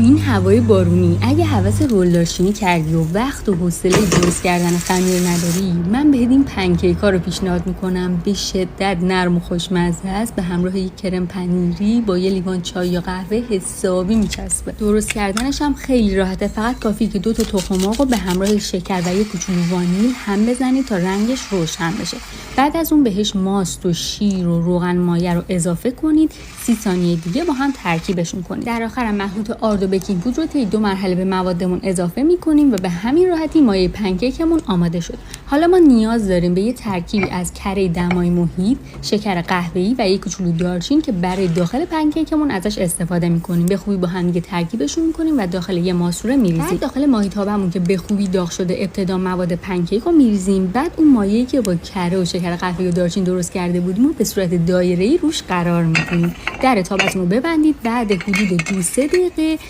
تو این هوای بارونی اگه هوس رولدارچینی کردی و وقت و حوصله درست کردن خمیر نداری، من بهت این پنکیکا رو پیشنهاد میکنم. به شدت نرم و خوشمزه است، به همراه یک کرم پنیری با یه لیوان چای یا قهوه حسابی میچسبه. درست کردنش هم خیلی راحته، فقط کافیه که 2 تا تخم مرغ رو به همراه شکر و یه کوچولو وانیل هم بزنید تا رنگش روشن بشه. بعد از اون بهش ماست و شیر و روغن مایه رو اضافه کنید. 30 ثانیه دیگه با هم ترکیبشون کنید. در آخر هم مخلوط آرد و بیکینگ پودر رو طی 2 مرحله به موادمون اضافه میکنیم و به همین راحتی مایه پنکیکمون آماده شد. حالا ما نیاز داریم به یه ترکیبی از کره دمای محیط، شکر قهوه‌ای و یک کوچولو دارچین که برای داخل پنکیکمون ازش استفاده میکنیم. به خوبی با هم دیگه ترکیبشون میکنیم و داخل یه ماسوره میریزیم. بعد داخل ماهیتابمون که به خوبی داغ شده ابتدا مواد پنکیک رو میریزیم. بعد اون مایه‌ای که با کره و شکر قهوه‌ای و دارچین درست کرده بودیم رو به صورت دایره‌ای روش قرار میدیم. در تابتون رو ببندید. بعد حدود 2-3 دقیقه